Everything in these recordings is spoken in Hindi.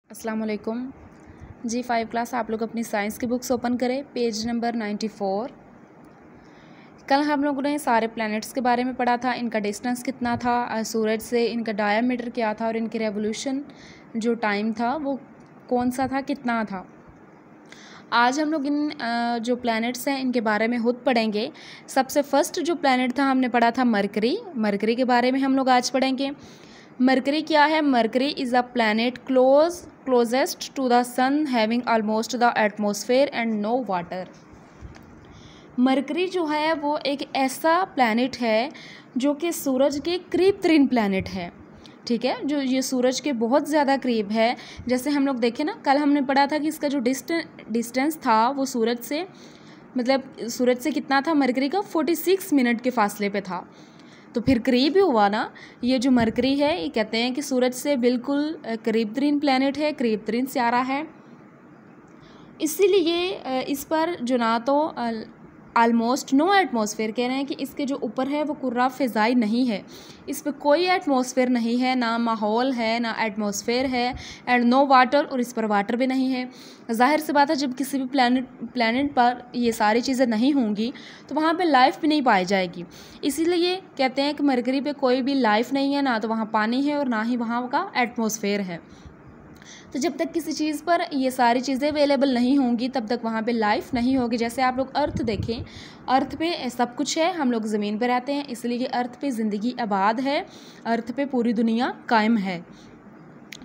अस्सलाम वालेकुम जी। 5 क्लास आप लोग अपनी साइंस की बुक्स ओपन करें, पेज नंबर 94। कल हम लोगों ने सारे प्लैनेट्स के बारे में पढ़ा था, इनका डिस्टेंस कितना था सूरज से, इनका डायमीटर क्या था और इनकी रेवोल्यूशन जो टाइम था वो कौन सा था, कितना था। आज हम लोग इन जो प्लैनेट्स हैं इनके बारे में खुद पढ़ेंगे। सबसे फर्स्ट जो प्लैनेट था हमने पढ़ा था मरकरी के बारे में हम लोग आज पढ़ेंगे। मरकरी क्या है? Mercury is a planet closest to the sun having almost the atmosphere and no water. Mercury जो है वो एक ऐसा प्लैनेट है जो कि सूरज के करीब तरीन प्लैनेट है, ठीक है, जो ये सूरज के बहुत ज़्यादा करीब है। जैसे हम लोग देखें ना, कल हमने पढ़ा था कि इसका जो डिस्टेंस था वो सूरज से कितना था? मरकरी का 46 मिनट के फासले पे था, तो फिर करीब ही हुआ ना। ये जो मरकरी है ये कहते हैं कि सूरज से बिल्कुल करीब तरीन प्लैनेट है, करीब तरीन सियारा है। इसीलिए इस पर जो ना तो ऑलमोस्ट नो एटमॉस्फेयर कह रहे हैं कि इसके जो ऊपर है वो कुर्रा फ़िज़ाई नहीं है, इस पर कोई एटमॉस्फेयर नहीं है, ना माहौल है ना एटमॉस्फेयर है, एंड नो वाटर, और इस पर वाटर भी नहीं है। ज़ाहिर सी बात है जब किसी भी प्लैनेट पर ये सारी चीज़ें नहीं होंगी तो वहाँ पे लाइफ भी नहीं पाई जाएगी। इसीलिए कहते हैं कि मरकरी पे कोई भी लाइफ नहीं है, ना तो वहाँ पानी है और ना ही वहाँ का एटमॉस्फेयर है। तो जब तक किसी चीज़ पर ये सारी चीज़ें अवेलेबल नहीं होंगी तब तक वहाँ पे लाइफ नहीं होगी। जैसे आप लोग अर्थ देखें, अर्थ पे सब कुछ है, हम लोग ज़मीन पे रहते हैं, इसलिए अर्थ पे ज़िंदगी आबाद है, अर्थ पे पूरी दुनिया कायम है,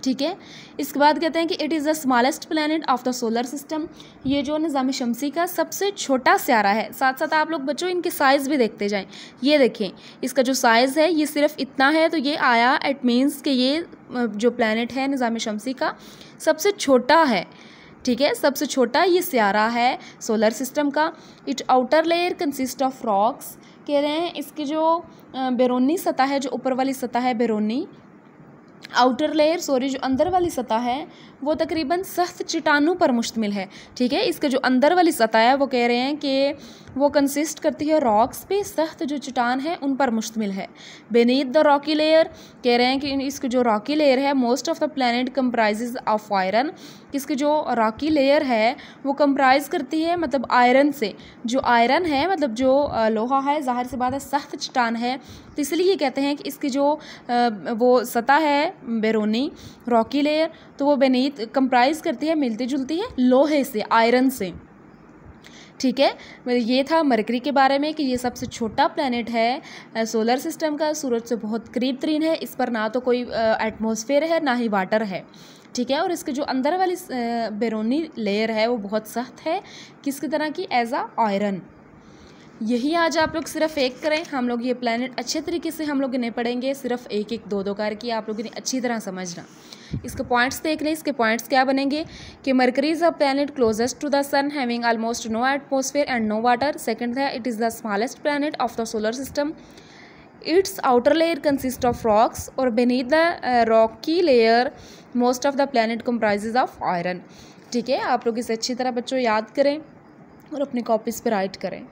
ठीक है। इसके बाद कहते हैं कि it is the smallest planet of the solar system. ये जो निज़ाम शमसी का सबसे छोटा सियारा है। साथ साथ आप लोग बच्चों इनके साइज़ भी देखते जाएं। ये देखें, इसका जो साइज़ है ये सिर्फ इतना है, तो ये आया इट मीन्स कि ये जो प्लैनेट है निज़ाम शमसी का सबसे छोटा है, ठीक है, सबसे छोटा ये सियारा है सोलर सिस्टम का। It outer layer consist of rocks, कह रहे हैं इसकी जो बैरूनी सतह है, जो ऊपर वाली सतह है बैरूनी, आउटर लेयर जो अंदर वाली सतह है वो तकरीबन सख्त चट्टानों पर मुश्तमिल है, ठीक है। इसके जो अंदर वाली सतह है वो कह रहे हैं कि वो कंसिस्ट करती है रॉक्स पे, सख्त जो चट्टान है उन पर मुश्तमिल है। बेनीथ द रॉकी लेयर, कह रहे हैं कि इसकी जो रॉकी लेयर है most of the planet comprises of iron, इसकी जो रॉकी लेयर है वो कंप्राइज करती है मतलब आयरन से। जो आयरन है मतलब जो लोहा है, ज़ाहिर सी बात है सख्त चट्टान है, तो इसलिए कहते हैं कि इसकी जो वो सतह है बैरूनी रॉकी लेयर, तो वो बेनीथ कंप्राइज करती है, मिलती जुलती है लोहे से, आयरन से, ठीक है। ये था मरकरी के बारे में कि ये सबसे छोटा प्लैनेट है सोलर सिस्टम का, सूरज से बहुत करीब तरीन है, इस पर ना तो कोई एटमॉस्फेयर है ना ही वाटर है, ठीक है। और इसके जो अंदर वाली बैरूनी लेयर है वो बहुत सख्त है, किसकी तरह की? एज आ आयरन। यही आज आप लोग सिर्फ एक करें, हम लोग ये प्लैनेट अच्छे तरीके से हम लोग इन्हें पढ़ेंगे, सिर्फ एक एक दो करके आप लोग इन्हें अच्छी तरह समझना। इसके पॉइंट्स देख लें, इसके पॉइंट्स क्या बनेंगे कि Mercury is a planet closest to the sun having almost no atmosphere and no water. Second है it is the smallest planet of the solar system. Its outer layer consist of rocks, और beneath the rocky layer most of the planet comprises of iron, ठीक है। आप लोग इसे अच्छी तरह बच्चों याद करें और अपनी कॉपीज़ पर राइट करें।